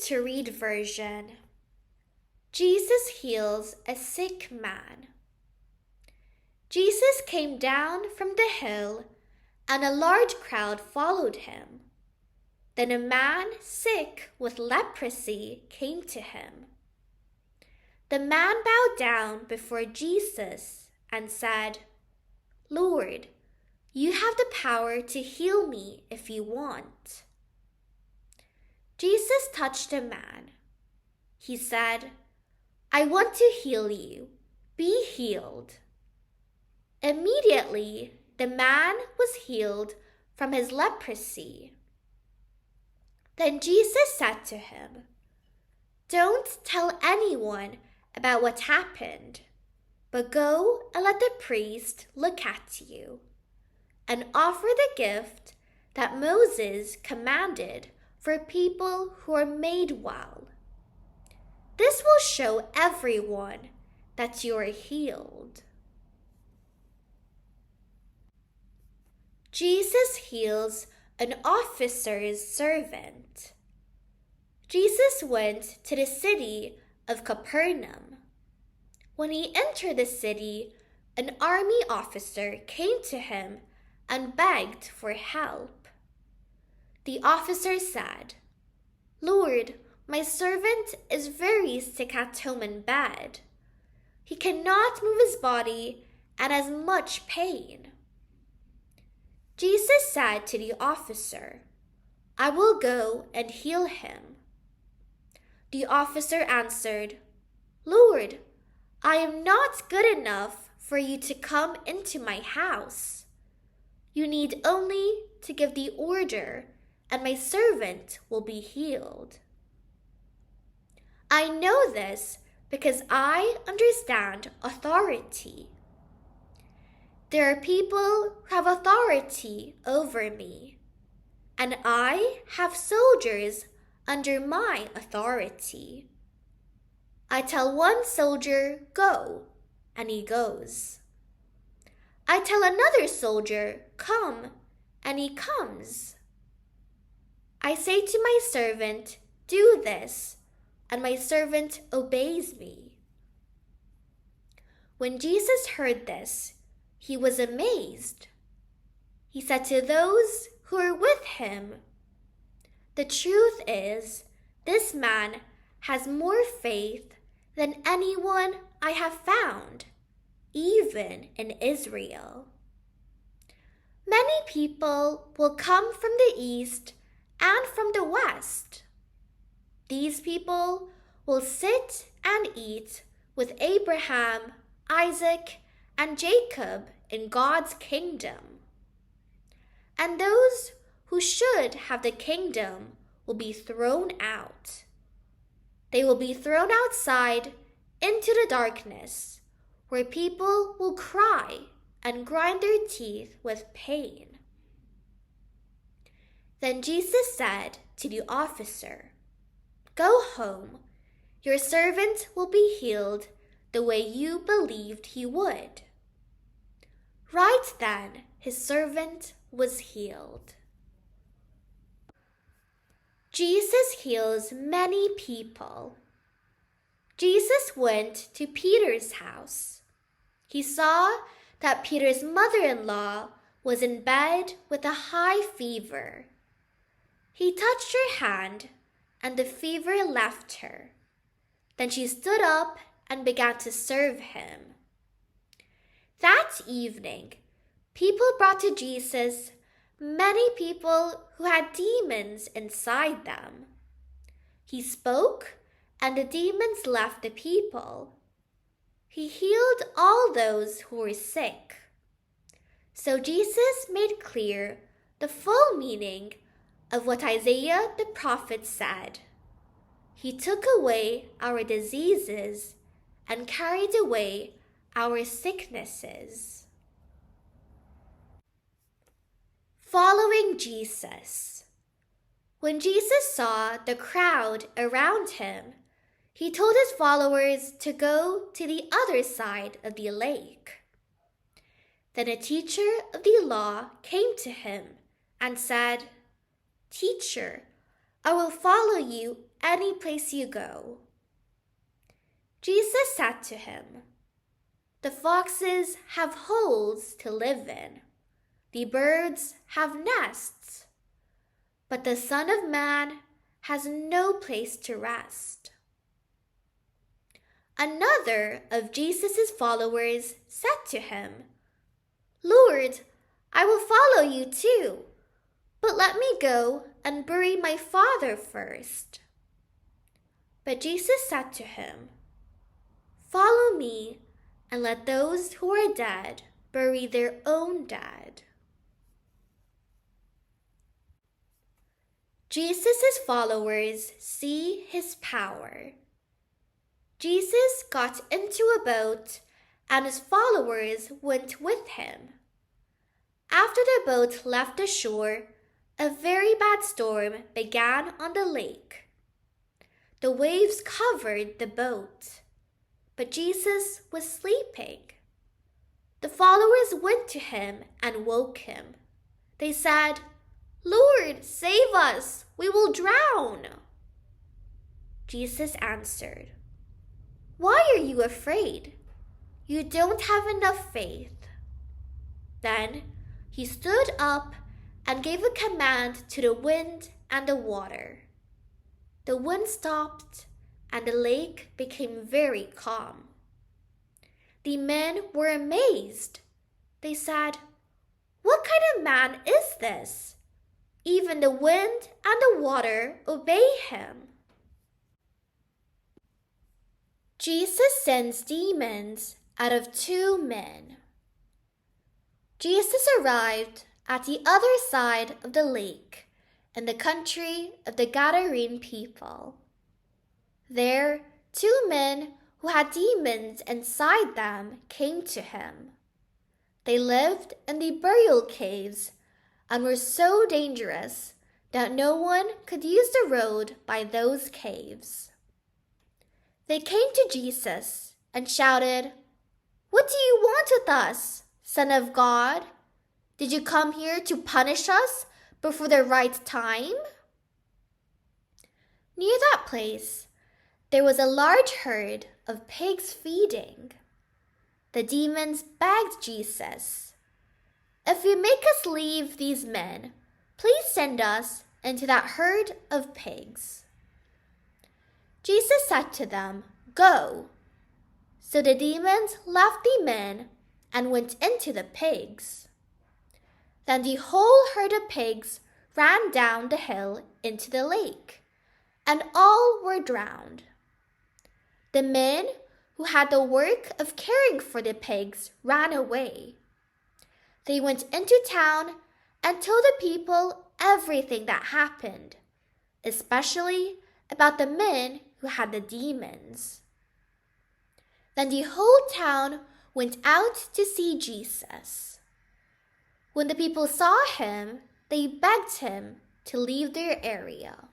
Easy-to-read version. Jesus heals a sick man. Jesus came down from the hill, and a large crowd followed him. Then a man sick with leprosy came to him. The man bowed down before Jesus and said, "Lord, you have the power to heal me if you want." Jesus touched the man. He said, "I want to heal you. Be healed." Immediately, the man was healed from his leprosy. Then Jesus said to him, "Don't tell anyone about what happened, but go and let the priest look at you, and offer the gift that Moses commanded for people who are made well. This will show everyone that you are healed." Jesus heals an officer's servant. Jesus went to the city of Capernaum. When he entered the city, an army officer came to him and begged for help. The officer said, "Lord, my servant is very sick at home in bed. He cannot move his body and has much pain." Jesus said to the officer, "I will go and heal him." The officer answered, "Lord, I am not good enough for you to come into my house. You need only to give the order, and my servant will be healed." I know this because I understand authority. There are people who have authority over me, and I have soldiers under my authority. I tell one soldier, "Go," and he goes. I tell another soldier, "Come," and he comes. I say to my servant, "Do this," and my servant obeys me. When Jesus heard this, he was amazed. He said to those who were with him, "The truth is, this man has more faith than anyone I have found, even in Israel." Many people will come from the east and from the west. These people will sit and eat with Abraham, Isaac, and Jacob in God's kingdom. And those who should have the kingdom will be thrown out. They will be thrown outside into the darkness, where people will cry and grind their teeth with pain. Then Jesus said to the officer, "Go home. Your servant will be healed the way you believed he would." Right then, his servant was healed. Jesus heals many people. Jesus went to Peter's house. He saw that Peter's mother-in-law was in bed with a high fever. He touched her hand, and the fever left her. Then she stood up and began to serve him. That evening, people brought to Jesus many people who had demons inside them. He spoke, and the demons left the people. He healed all those who were sick. So Jesus made clear the full meaning of what Isaiah the prophet said. He took away our diseases and carried away our sicknesses. Following Jesus. When Jesus saw the crowd around him, he told his followers to go to the other side of the lake. Then a teacher of the law came to him and said, "Teacher, I will follow you any place you go." Jesus said to him, "The foxes have holes to live in. The birds have nests. But the Son of Man has no place to rest." Another of Jesus' followers said to him, "Lord, I will follow you too, but let me go and bury my father first." But Jesus said to him, "Follow me and let those who are dead bury their own dead." Jesus' followers see his power. Jesus got into a boat and his followers went with him. After the boat left the shore, a very bad storm began on the lake. The waves covered the boat, but Jesus was sleeping. The followers went to him and woke him. They said, "Lord, save us! We will drown." Jesus answered, "Why are you afraid? You don't have enough faith." Then he stood up and gave a command to the wind and the water. The wind stopped and the lake became very calm. The men were amazed. They said, "What kind of man is this? Even the wind and the water obey him." Jesus sends demons out of 2 men. Jesus arrived at the other side of the lake in the country of the Gadarene people. There, 2 men who had demons inside them came to him. They lived in the burial caves and were so dangerous that no one could use the road by those caves. They came to Jesus and shouted, "What do you want with us, Son of God? Did you come here to punish us before the right time?" Near that place, there was a large herd of pigs feeding. The demons begged Jesus, "If you make us leave these men, please send us into that herd of pigs." Jesus said to them, "Go." So the demons left the men and went into the pigs. Then the whole herd of pigs ran down the hill into the lake, and all were drowned. The men who had the work of caring for the pigs ran away. They went into town and told the people everything that happened, especially about the men who had the demons. Then the whole town went out to see Jesus. When the people saw him, they begged him to leave their area.